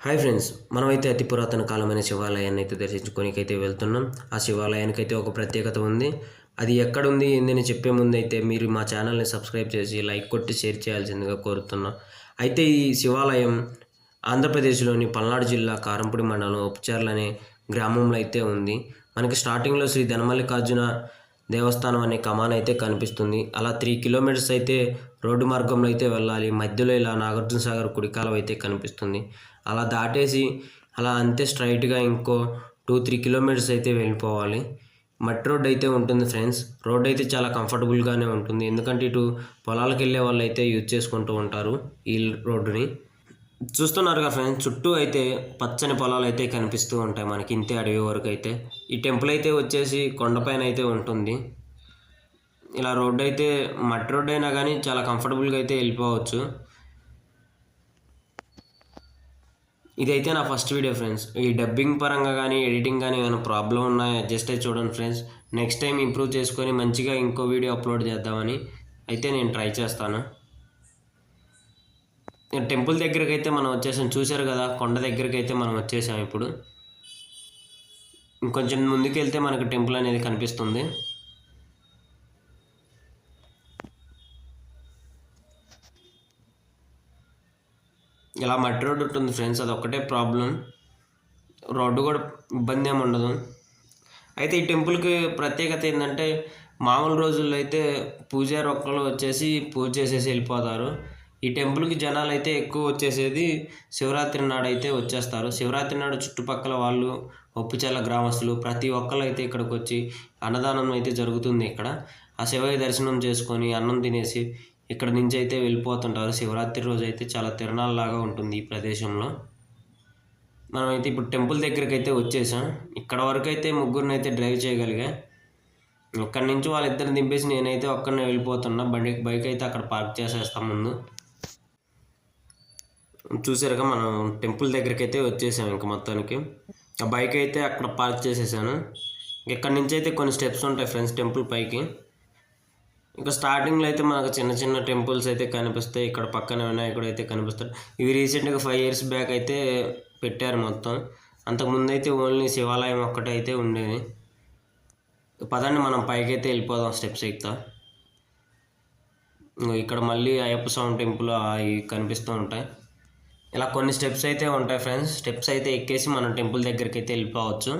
Hi friends, మనమైతే అతి పురాతన కాలమైన శివాలయాన్ని అయితే దర్శించుకోనికైతే వెళ్తున్నాం. ఆ శివాలయానికైతే ఒక ప్రత్యేకత ఉంది. అది ఎక్కడుంది ఏందని చెప్పే ముందు అయితే మీరు మా ఛానల్ని సబ్స్క్రైబ్ చేసి లైక్ కొట్టి షేర్ చేయాల్సిందిగా కోరుతున్నాం. అయితే ఈ శివాలయం ఆంధ్రప్రదేశ్లోని పల్నాడు జిల్లా కారంపూడి మండలం ఉపచర్ల అనే గ్రామంలో అయితే ఉంది. మనకి స్టార్టింగ్లో శ్రీ ధనమల్లికార్జున దేవస్థానం అనే కమాన్ అయితే కనిపిస్తుంది. అలా 3 కిలోమీటర్స్ అయితే రోడ్డు మార్గంలో అయితే వెళ్ళాలి. మధ్యలో ఇలా నాగార్జున సాగర్ కుడికాలం అయితే కనిపిస్తుంది. అలా దాటేసి అలా అంతే స్ట్రైట్గా ఇంకో 2-3 కిలోమీటర్స్ అయితే వెళ్ళిపోవాలి. మట్టి రోడ్ అయితే ఉంటుంది ఫ్రెండ్స్. రోడ్ అయితే చాలా కంఫర్టబుల్గానే ఉంటుంది. ఎందుకంటే ఇటు పొలాలకు వెళ్ళే వాళ్ళు అయితే యూజ్ చేసుకుంటూ ఉంటారు ఈ రోడ్డుని. చూస్తున్నారుగా ఫ్రెండ్స్, చుట్టూ అయితే పచ్చని పొలాలు అయితే కనిపిస్తూ ఉంటాయి మనకి ఇంతే అడవి వరకు అయితే. ఈ టెంపుల్ అయితే వచ్చేసి కొండపైన అయితే ఉంటుంది. ఇలా రోడ్డు అయితే మట్టి రోడ్డు అయినా కానీ చాలా కంఫర్టబుల్గా అయితే వెళ్ళిపోవచ్చు. ఇదైతే నా ఫస్ట్ వీడియో ఫ్రెండ్స్. ఈ డబ్బింగ్ పరంగా కానీ ఎడిటింగ్ కానీ ఏమైనా ప్రాబ్లం ఉన్నాయో అడ్జస్ట్ అయితే చూడండి ఫ్రెండ్స్. నెక్స్ట్ టైం ఇంప్రూవ్ చేసుకొని మంచిగా ఇంకో వీడియో అప్లోడ్ చేద్దామని అయితే నేను ట్రై చేస్తాను. టెంపుల్ దగ్గరికి అయితే మనం వచ్చేసాం. చూశారు కదా, కొండ దగ్గరికి అయితే మనం వచ్చేసాం. ఇప్పుడు ఇంకొంచెం ముందుకు వెళ్తే మనకు టెంపుల్ అనేది కనిపిస్తుంది. ఇలా మట్టి రోడ్డు ఉంటుంది ఫ్రెండ్స్, అదొక్కటే ప్రాబ్లం. రోడ్డు కూడా ఇబ్బంది ఏమి ఉండదు. అయితే ఈ టెంపుల్కి ప్రత్యేకత ఏంటంటే, మామూలు రోజుల్లో అయితే పూజారి ఒక్కరు వచ్చేసి పూజ చేసేసి వెళ్ళిపోతారు. ఈ టెంపుల్కి జనాలు అయితే ఎక్కువ వచ్చేసేది శివరాత్రి నాడు అయితే వచ్చేస్తారు. శివరాత్రి నాడు చుట్టుపక్కల వాళ్ళు, ఒప్పిచర్ల గ్రామస్తులు ప్రతి ఒక్కరు అయితే ఇక్కడికి వచ్చి అన్నదానం అయితే జరుగుతుంది. ఇక్కడ ఆ శివయ్య దర్శనం చేసుకొని అన్నం తినేసి ఇక్కడ నుంచి అయితే వెళ్ళిపోతుంటారు. శివరాత్రి రోజు అయితే చాలా తిరణాలలాగా ఉంటుంది ఈ ప్రదేశంలో. మనమైతే ఇప్పుడు టెంపుల్ దగ్గరికి అయితే వచ్చేసాం. ఇక్కడ వరకు అయితే ముగ్గురిని అయితే డ్రైవ్ చేయగలిగా. ఇక్కడి నుంచి వాళ్ళిద్దరిని దింపేసి నేనైతే ఒక్కరినే వెళ్ళిపోతున్నా. బైక్ అయితే అక్కడ పార్క్ చేసేస్తాం ముందు. చూసారుగా, మనం టెంపుల్ దగ్గరికి అయితే వచ్చేసాం. ఇంకా మొత్తానికి ఆ బైక్ అయితే అక్కడ పార్క్ చేసేసాను. ఇక్కడి నుంచి అయితే కొన్ని స్టెప్స్ ఉంటాయి ఫ్రెండ్స్ టెంపుల్ పైకి. ఇంకా స్టార్టింగ్లో అయితే మనకు చిన్న చిన్న టెంపుల్స్ అయితే కనిపిస్తాయి. ఇక్కడ పక్కన వినాయకుడు అయితే కనిపిస్తాడు. ఇవి రీసెంట్గా 5 years బ్యాక్ అయితే పెట్టారు మొత్తం. అంతకుముందు అయితే ఓన్లీ శివాలయం ఒక్కటే అయితే ఉండేది. పదండి మనం పైకి అయితే వెళ్ళిపోదాం స్టెప్స్ ఎక్కుతా. ఇక్కడ మళ్ళీ అయ్యప్ప స్వామి టెంపుల్ అవి కనిపిస్తూ ఉంటాయి. ఇలా కొన్ని స్టెప్స్ అయితే ఉంటాయి ఫ్రెండ్స్. స్టెప్స్ అయితే ఎక్కేసి మనం టెంపుల్ దగ్గరికి అయితే వెళ్ళిపోవచ్చు.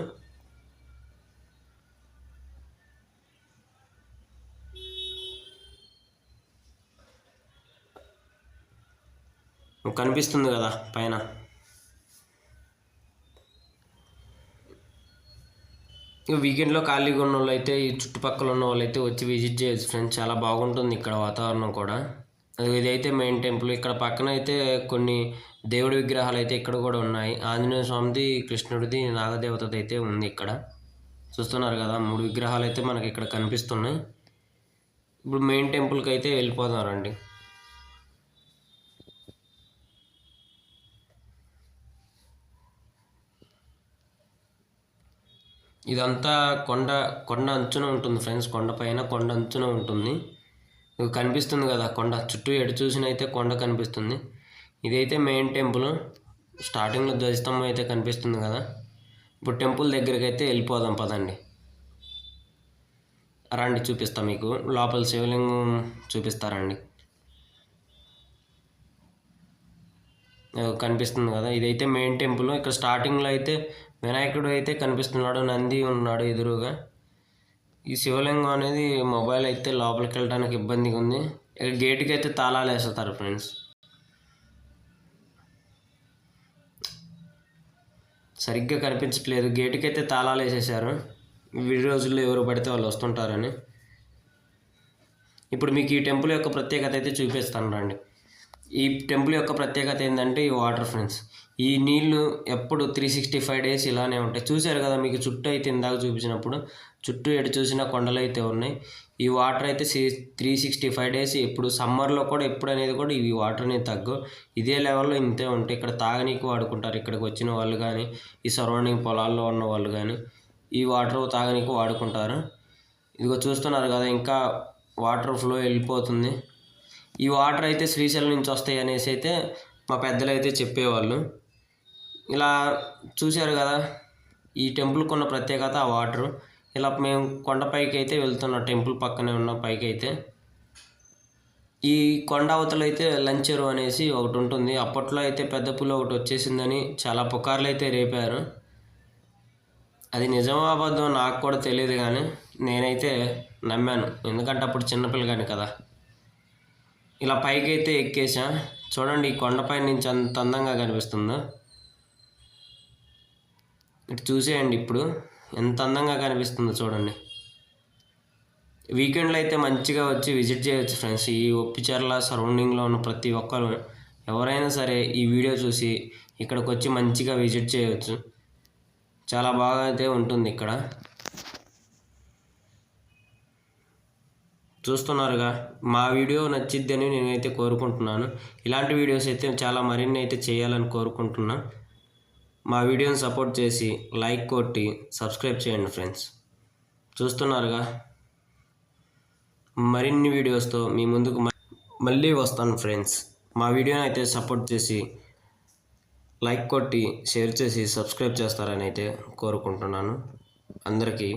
కనిపిస్తుంది కదా పైన. వీకెండ్లో ఖాళీగా ఉన్న వాళ్ళు అయితే ఈ చుట్టుపక్కల ఉన్న వాళ్ళు అయితే వచ్చి విజిట్ చేయొచ్చు ఫ్రెండ్స్. చాలా బాగుంటుంది ఇక్కడ వాతావరణం కూడా. ఇదైతే మెయిన్ టెంపుల్. ఇక్కడ పక్కన అయితే కొన్ని దేవుడి విగ్రహాలు అయితే ఇక్కడ కూడా ఉన్నాయి. ఆంజనేయ స్వామిది, కృష్ణుడిది, నాగదేవతది అయితే ఉంది ఇక్కడ. చూస్తున్నారు కదా, 3 విగ్రహాలు అయితే మనకి ఇక్కడ కనిపిస్తున్నాయి. ఇప్పుడు మెయిన్ టెంపుల్కి అయితే వెళ్ళిపోదాం రండి. ఇదంతా కొండ అంచున ఉంటుంది ఫ్రెండ్స్. కొండ అంచున ఉంటుంది. ఇది కనిపిస్తుంది కదా కొండ. చుట్టూ ఎటు చూసినా అయితే కొండ కనిపిస్తుంది. ఇదైతే మెయిన్ టెంపుల్. స్టార్టింగ్లో ధ్వజస్తంభం అయితే కనిపిస్తుంది కదా. ఇప్పుడు టెంపుల్ దగ్గరికి అయితే వెళ్ళిపోదాం పదండి. రండి చూపిస్తా మీకు. లోపల శివలింగం చూపిస్తారండి. కనిపిస్తుంది కదా, ఇదైతే మెయిన్ టెంపుల్. ఇక్కడ స్టార్టింగ్లో అయితే వినాయకుడు అయితే కనిపిస్తున్నాడు, నంది ఉన్నాడు ఎదురుగా. ఈ శివలింగం అనేది మొబైల్ అయితే లోపలికి వెళ్ళడానికి ఇబ్బందిగా ఉంది. ఇక్కడ గేటుకి అయితే తాళాలు వేస్తారు ఫ్రెండ్స్. సరిగ్గా కనిపించట్లేదు. గేటుకి అయితే తాళాలు వేసేసారు. ఈ రోజుల్లో ఎవరు పడితే వాళ్ళు వస్తుంటారని. ఇప్పుడు మీకు ఈ టెంపుల్ యొక్క ప్రత్యేకత అయితే చూపిస్తాను రండి. ఈ టెంపుల్ యొక్క ప్రత్యేకత ఏంటంటే ఈ వాటర్ ఫ్రెండ్స్. ఈ నీళ్లు ఎప్పుడు 365 days ఇలానే ఉంటాయి. చూశారు కదా, మీకు చుట్టూ అయితే ఇందాక చూపించినప్పుడు చుట్టూ ఎటు చూసినా కొండలు అయితే ఉన్నాయి. ఈ వాటర్ అయితే 365 days ఎప్పుడు సమ్మర్లో కూడా ఎప్పుడు అనేది కూడా ఈ వాటర్ అనేది తగ్గవు. ఇదే లెవెల్లో ఇంతే ఉంటాయి. ఇక్కడ తాగనీకి వాడుకుంటారు. ఇక్కడికి వచ్చిన వాళ్ళు కానీ, ఈ సరౌండింగ్ పొలాల్లో ఉన్న వాళ్ళు కానీ ఈ వాటర్ తాగనీకి వాడుకుంటారు. ఇదిగో చూస్తున్నారు కదా, ఇంకా వాటర్ ఫ్లో వెళ్ళిపోతుంది. ఈ వాటర్ అయితే శ్రీశైలం నుంచి వస్తాయి అనేసి అయితే మా పెద్దలు అయితే చెప్పేవాళ్ళు. ఇలా చూశారు కదా, ఈ టెంపుల్కి ఉన్న ప్రత్యేకత ఆ వాటరు. ఇలా మేము కొండపైకి అయితే వెళ్తున్నాం, టెంపుల్ పక్కనే ఉన్న పైకి అయితే. ఈ కొండ అవతల అయితే లంచెరు అనేసి ఒకటి ఉంటుంది. అప్పట్లో అయితే పెద్ద పులి ఒకటి వచ్చేసిందని చాలా పుకార్లు అయితే రేపారు. అది నిజమో అబద్ధం నాకు కూడా తెలియదు, కానీ నేనైతే నమ్మాను, ఎందుకంటే అప్పుడు చిన్నపిల్లగాని కదా. ఇలా పైకి అయితే ఎక్కేసా. చూడండి ఈ కొండపై నుంచి అంత అందంగా కనిపిస్తుందో. ఇటు చూసేయండి ఇప్పుడు ఎంత అందంగా కనిపిస్తుందో చూడండి. వీకెండ్లో అయితే మంచిగా వచ్చి విజిట్ చేయవచ్చు ఫ్రెండ్స్. ఈ ఒప్పిచర్ల సరౌండింగ్లో ఉన్న ప్రతి ఒక్కరు ఎవరైనా సరే ఈ వీడియో చూసి ఇక్కడికి వచ్చి మంచిగా విజిట్ చేయవచ్చు. చాలా బాగా అయితే ఉంటుంది ఇక్కడ. చూస్తున్నారుగా, మా వీడియో నచ్చిద్దని నేనైతే కోరుకుంటున్నాను. ఇలాంటి వీడియోస్ అయితే చాలా మరిన్ని అయితే చేయాలని కోరుకుంటున్నా. మా వీడియోని సపోర్ట్ చేసి లైక్ కొట్టి సబ్స్క్రైబ్ చేయండి ఫ్రెండ్స్. చూస్తున్నారుగా, మరిన్ని వీడియోస్తో మీ ముందుకు మళ్ళీ వస్తాను ఫ్రెండ్స్. మా వీడియోని అయితే సపోర్ట్ చేసి లైక్ కొట్టి షేర్ చేసి సబ్స్క్రైబ్ చేస్తారని అయితే కోరుకుంటున్నాను. అందరికీ